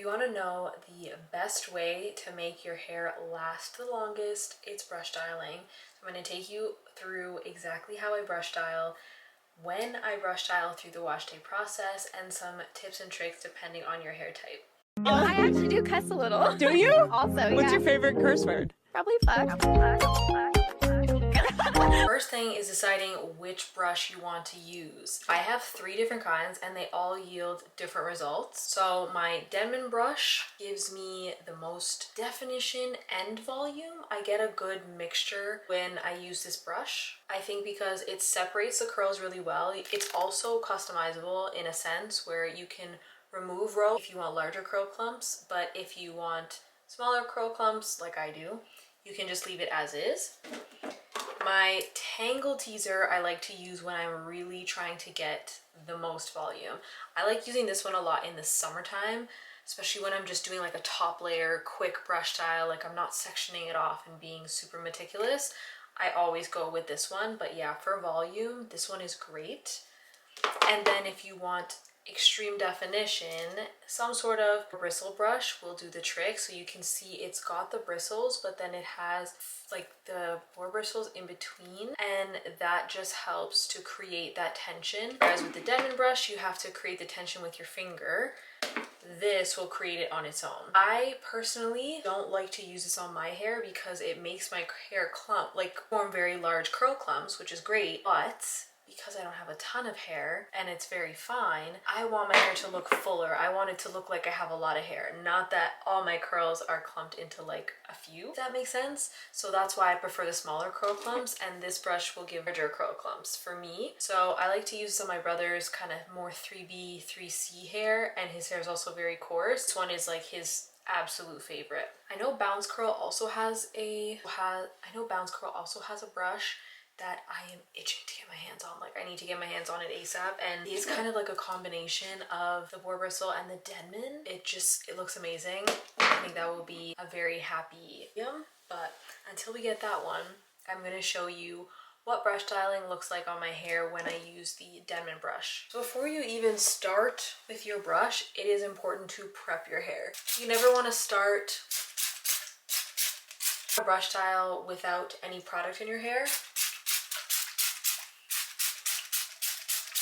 you want to know the best way to make your hair last the longest, it's brush styling. So I'm going to take you through exactly how I brush style, when I brush style through the wash day process, and some tips and tricks depending on your hair type. I actually do cuss a little. Do you? Also, What's yeah. your favorite curse word? Probably fuck. First thing is deciding which brush you want to use. I have 3 different kinds and they all yield different results. So my Denman brush gives me the most definition and volume. I get a good mixture when I use this brush. I think because it separates the curls really well. It's also customizable in a sense where you can remove row if you want larger curl clumps, but if you want smaller curl clumps like I do, you can just leave it as is. My tangleteezer I like to use when I'm really trying to get the most volume. I like using this one a lot in the summertime, especially when I'm just doing like a top layer, quick brush style, like I'm not sectioning it off and being super meticulous. I always go with this one, but yeah, for volume, this one is great. And then if you want extreme definition, some sort of bristle brush will do the trick. So you can see it's got the bristles, but then it has like the boar bristles in between, and that just helps to create that tension. Whereas with the Denman brush, you have to create the tension with your finger. This will create it on its own. I personally don't like to use this on my hair because it makes my hair clump, like form very large curl clumps, which is great, but because I don't have a ton of hair and it's very fine, I want my hair to look fuller. I want it to look like I have a lot of hair, not that all my curls are clumped into like a few, if that makes sense. So that's why I prefer the smaller curl clumps, and this brush will give larger curl clumps for me. So I like to use some of my brother's kind of more 3B, 3C hair, and his hair is also very coarse. This one is like his absolute favorite. I know Bounce Curl also has a brush that I am itching to get my hands on. Like I need to get my hands on it ASAP, and it's kind of like a combination of the boar bristle and the Denman. It looks amazing. I think that will be a very happy medium. But until we get that one, I'm going to show you what brush styling looks like on my hair when I use the Denman brush. So before you even start with your brush, it is important to prep your hair. You never want to start a brush style without any product in your hair.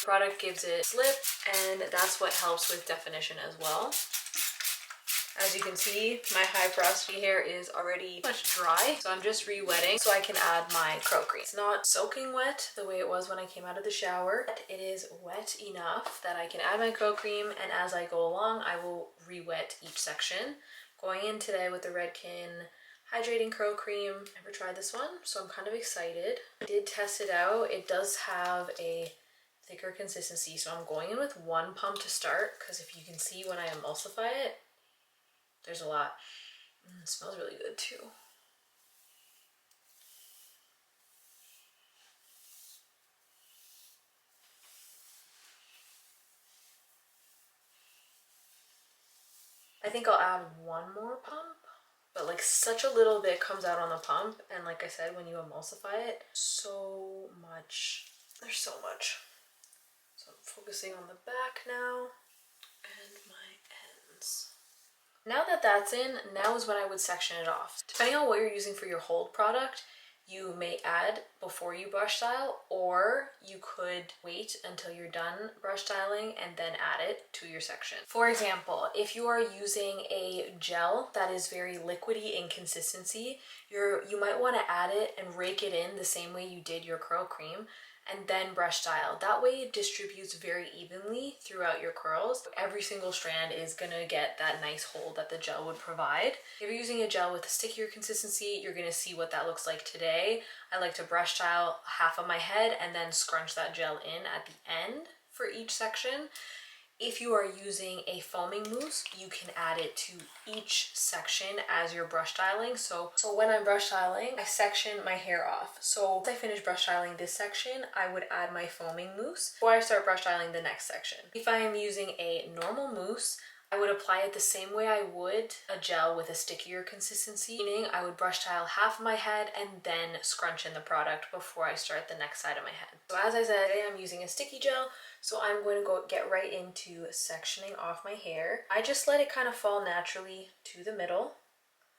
Product gives it slip, and that's what helps with definition as well. As you can see, my high porosity hair is already much dry, so I'm just re-wetting so I can add my curl cream. It's not soaking wet the way it was when I came out of the shower, but it is wet enough that I can add my curl cream, and as I go along, I will re-wet each section. Going in today with the Redken Hydrating Curl Cream. Never tried this one, so I'm kind of excited. I did test it out. It does have a thicker consistency, so I'm going in with 1 pump to start, because if you can see when I emulsify it, there's a lot. It smells really good too. I think I'll add 1 more pump, but like such a little bit comes out on the pump, and like I said, when you emulsify it, so much, there's so much. So I'm focusing on the back now and my ends. Now that that's in, now is when I would section it off. Depending on what you're using for your hold product, you may add before you brush style, or you could wait until you're done brush styling and then add it to your section. For example, if you are using a gel that is very liquidy in consistency, you might want to add it and rake it in the same way you did your curl cream, and then brush style. That way it distributes very evenly throughout your curls. Every single strand is gonna get that nice hold that the gel would provide. If you're using a gel with a stickier consistency, you're gonna see what that looks like today. I like to brush style half of my head and then scrunch that gel in at the end for each section. If you are using a foaming mousse, you can add it to each section as you're brush styling. So when I'm brush styling, I section my hair off. So once I finish brush styling this section, I would add my foaming mousse before I start brush styling the next section. If I am using a normal mousse, I would apply it the same way I would a gel with a stickier consistency, meaning I would brush tile half of my head and then scrunch in the product before I start the next side of my head. So as I said, today I'm using a sticky gel, so I'm going to go get right into sectioning off my hair. I just let it kind of fall naturally to the middle.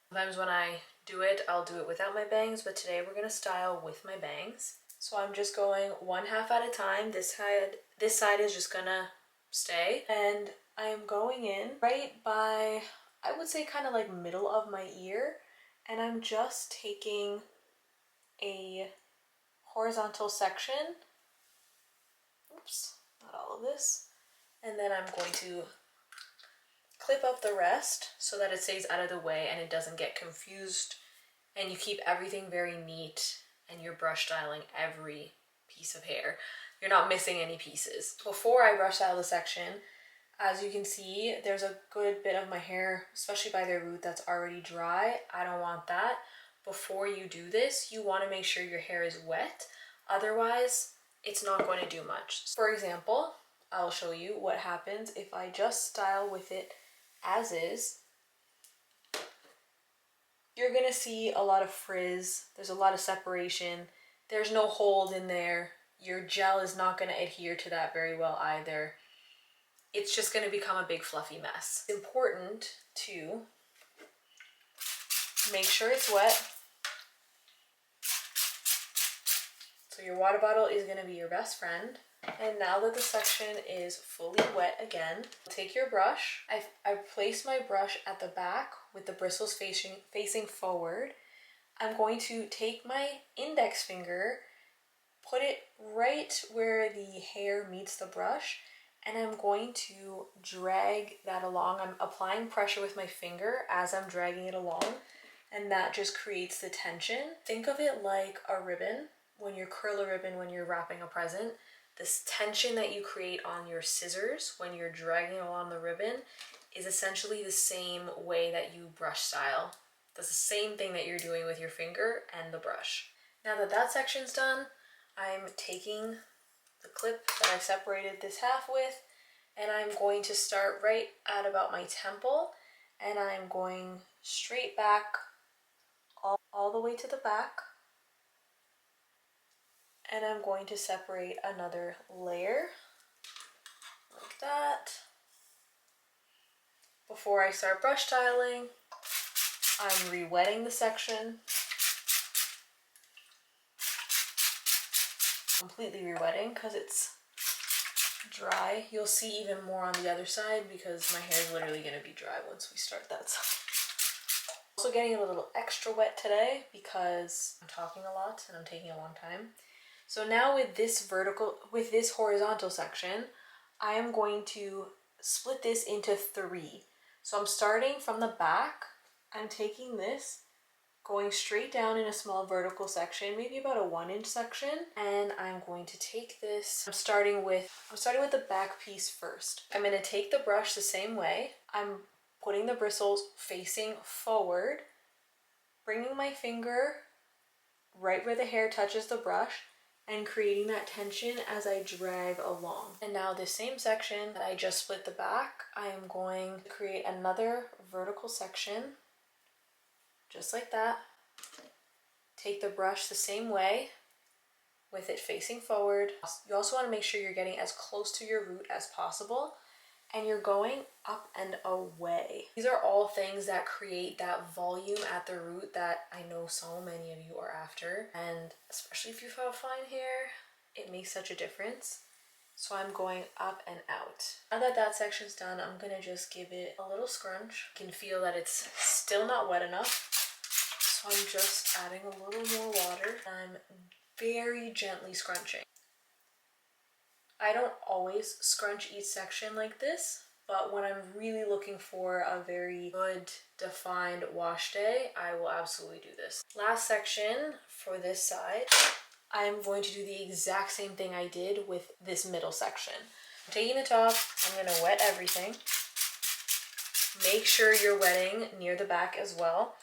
Sometimes when I do it, I'll do it without my bangs, but today we're going to style with my bangs. So I'm just going 1/2 at a time. This side is just gonna stay, and I am going in right by, I would say, kind of like middle of my ear, and I'm just taking a horizontal section. Oops, not all of this. And then I'm going to clip up the rest so that it stays out of the way and it doesn't get confused, and you keep everything very neat and you're brush styling every piece of hair. You're not missing any pieces. Before I brush style the section, as you can see, there's a good bit of my hair, especially by the root, that's already dry. I don't want that. Before you do this, you want to make sure your hair is wet. Otherwise, it's not going to do much. For example, I'll show you what happens if I just style with it as is. You're gonna see a lot of frizz. There's a lot of separation. There's no hold in there. Your gel is not gonna adhere to that very well either. It's just gonna become a big fluffy mess. It's important to make sure it's wet. So your water bottle is gonna be your best friend. And now that the section is fully wet again, take your brush. I've placed my brush at the back with the bristles facing forward. I'm going to take my index finger, put it right where the hair meets the brush, and I'm going to drag that along. I'm applying pressure with my finger as I'm dragging it along, and that just creates the tension. Think of it like a ribbon. When you curl a ribbon when you're wrapping a present, this tension that you create on your scissors when you're dragging along the ribbon is essentially the same way that you brush style. That's the same thing that you're doing with your finger and the brush. Now that that section's done, I'm taking the clip that I separated this half with, and I'm going to start right at about my temple, and I'm going straight back all the way to the back. And I'm going to separate another layer like that. Before I start brush styling, I'm re-wetting the section. Completely re-wetting because it's dry. You'll see even more on the other side because my hair is literally going to be dry once we start that side. Also getting a little extra wet today because I'm talking a lot and I'm taking a long time. So now with this horizontal section, I am going to split this into 3. So I'm starting from the back. I'm taking this, going straight down in a small vertical section, maybe about a 1-inch section, and I'm going to take this. I'm starting with the back piece first. I'm going to take the brush the same way. I'm putting the bristles facing forward, bringing my finger right where the hair touches the brush, and creating that tension as I drag along. And now this same section that I just split the back, I am going to create another vertical section, just like that. Take the brush the same way, with it facing forward. You also want to make sure you're getting as close to your root as possible, and you're going up and away. These are all things that create that volume at the root that I know so many of you are after, and especially if you have fine hair, it makes such a difference. So I'm going up and out. Now that that section's done, I'm gonna just give it a little scrunch. You can feel that it's still not wet enough, so I'm just adding a little more water. I'm very gently scrunching. I don't always scrunch each section like this, but when I'm really looking for a very good defined wash day, I will absolutely do this. Last section for this side, I'm going to do the exact same thing I did with this middle section. I'm taking the top, I'm going to wet everything. Make sure you're wetting near the back as well,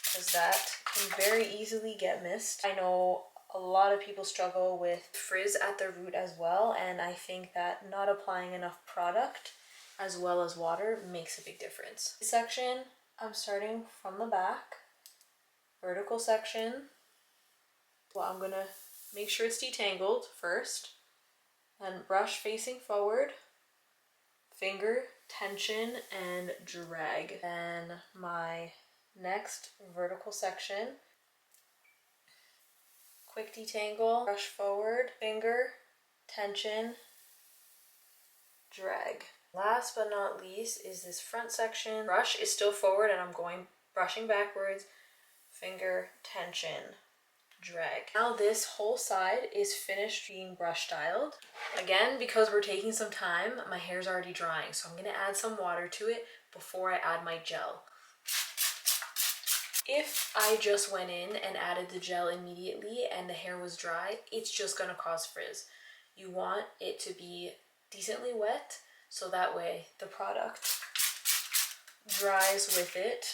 because that can very easily get missed. I know a lot of people struggle with frizz at the root as well, and I think that not applying enough product as well as water makes a big difference. This section, I'm starting from the back, vertical section. Well, I'm gonna make sure it's detangled first, then brush facing forward, finger tension and drag. Then my next vertical section, quick detangle, brush forward, finger tension, drag. Last but not least is this front section. Brush is still forward and I'm brushing backwards, finger tension, drag. Now this whole side is finished being brush styled. Again, because we're taking some time, my hair's already drying, so I'm gonna add some water to it before I add my gel. If I just went in and added the gel immediately and the hair was dry, it's just gonna cause frizz. You want it to be decently wet, so that way the product dries with it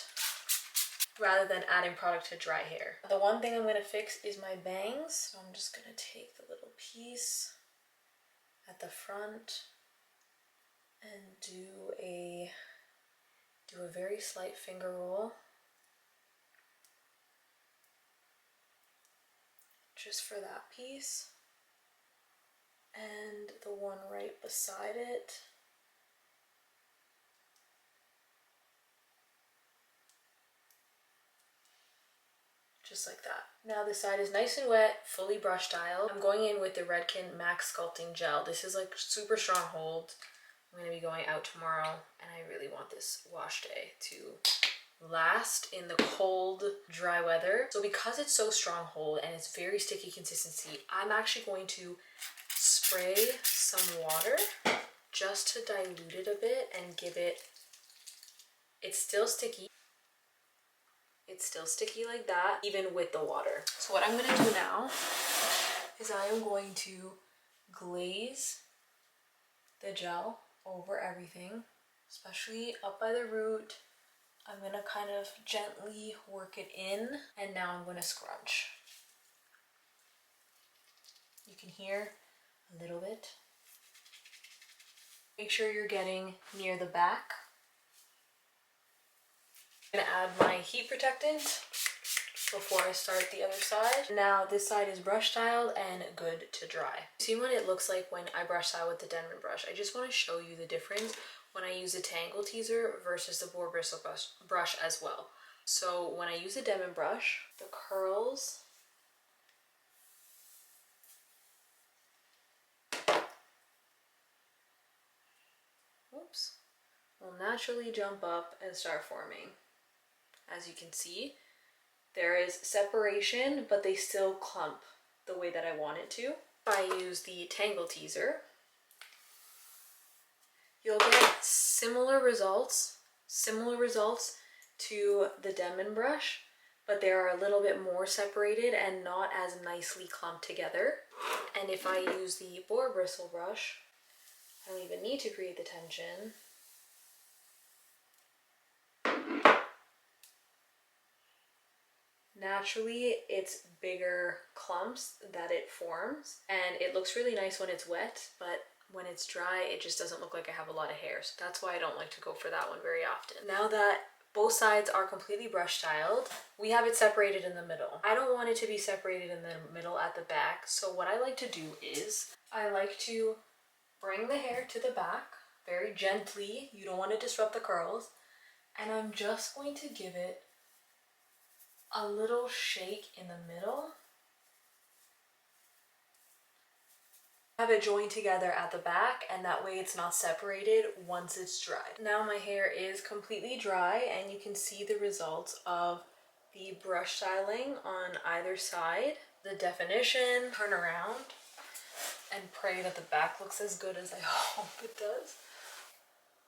rather than adding product to dry hair. The one thing I'm gonna fix is my bangs. So I'm just gonna take the little piece at the front and do a very slight finger roll. Just for that piece. And the one right beside it. Just like that. Now this side is nice and wet, fully brush styled. I'm going in with the Redken Max Sculpting Gel. This is like super strong hold. I'm gonna be going out tomorrow and I really want this wash day to last in the cold, dry weather. So because it's so strong hold and it's very sticky consistency, I'm actually going to spray some water just to dilute it a bit and give it, it's still sticky. It's still sticky like that, even with the water. So what I'm gonna do now is I am going to glaze the gel over everything, especially up by the root. I'm gonna kind of gently work it in, and now I'm gonna scrunch. You can hear a little bit. Make sure you're getting near the back. I'm gonna add my heat protectant before I start the other side. Now this side is brush styled and good to dry. See what it looks like when I brush style with the Denman brush. I just want to show you the difference when I use a tangleteezer versus the boar bristle brush as well. So when I use a Denman brush, the curls will naturally jump up and start forming. As you can see, there is separation, but they still clump the way that I want it to. If I use the tangleteezer, you'll get similar results to the Denman brush, but they are a little bit more separated and not as nicely clumped together. And if I use the boar bristle brush, I don't even need to create the tension. Naturally, it's bigger clumps that it forms, and it looks really nice when it's wet, but when it's dry, it just doesn't look like I have a lot of hair. So that's why I don't like to go for that one very often. Now that both sides are completely brush styled, we have it separated in the middle. I don't want it to be separated in the middle at the back, so what I like to do is I like to bring the hair to the back very gently. You don't want to disrupt the curls, and I'm just going to give it a little shake in the middle. Have it joined together at the back, and that way it's not separated once it's dried. Now my hair is completely dry, and you can see the results of the brush styling on either side. The definition, turn around, and pray that the back looks as good as I hope it does.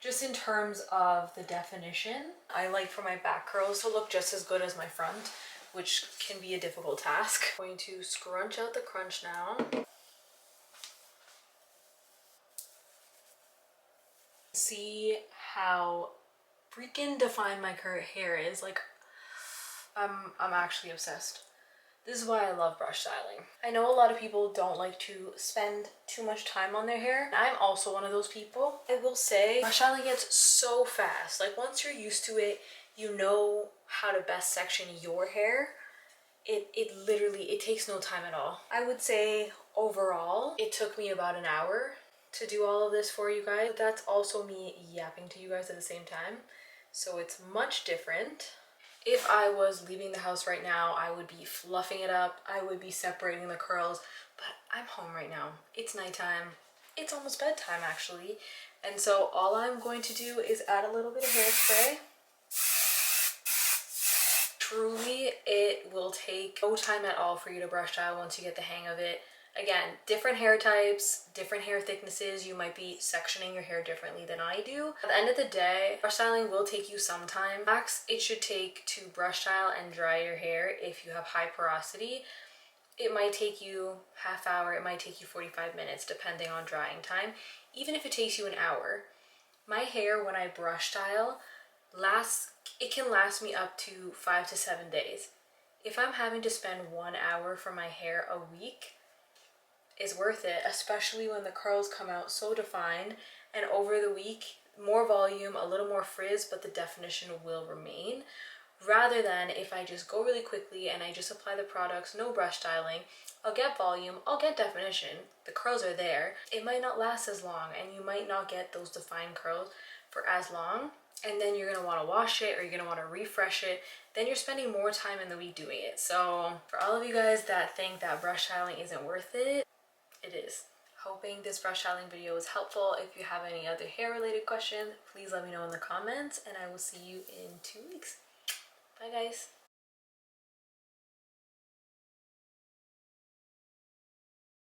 Just in terms of the definition, I like for my back curls to look just as good as my front, which can be a difficult task. I'm going to scrunch out the crunch now. See how freaking defined my current hair is. Like, I'm actually obsessed. This is why I love brush styling. I know a lot of people don't like to spend too much time on their hair. I'm also one of those people. I will say brush styling gets so fast. Like once you're used to it, you know how to best section your hair. It literally, it takes no time at all. I would say overall, it took me about an hour to do all of this for you guys. But that's also me yapping to you guys at the same time. So it's much different. If I was leaving the house right now, I would be fluffing it up. I would be separating the curls, but I'm home right now. It's nighttime. It's almost bedtime actually. And so all I'm going to do is add a little bit of hairspray. Truly, it will take no time at all for you to brush style once you get the hang of it. Again, different hair types, different hair thicknesses. You might be sectioning your hair differently than I do. At the end of the day, brush styling will take you some time. Max, it should take to brush style and dry your hair if you have high porosity. It might take you half hour, it might take you 45 minutes depending on drying time. Even if it takes you an hour, my hair when I brush style it can last me up to 5 to 7 days. If I'm having to spend 1 hour for my hair a week, it's worth it, especially when the curls come out so defined, and over the week, more volume, a little more frizz, but the definition will remain. Rather than if I just go really quickly and I just apply the products, no brush styling, I'll get volume, I'll get definition, the curls are there. It might not last as long and you might not get those defined curls for as long. And then you're gonna wanna wash it or you're gonna wanna refresh it. Then you're spending more time in the week doing it. So for all of you guys that think that brush styling isn't worth it, it is. Hoping this brush styling video was helpful. If you have any other hair related questions, please let me know in the comments and I will see you in 2 weeks. Bye guys.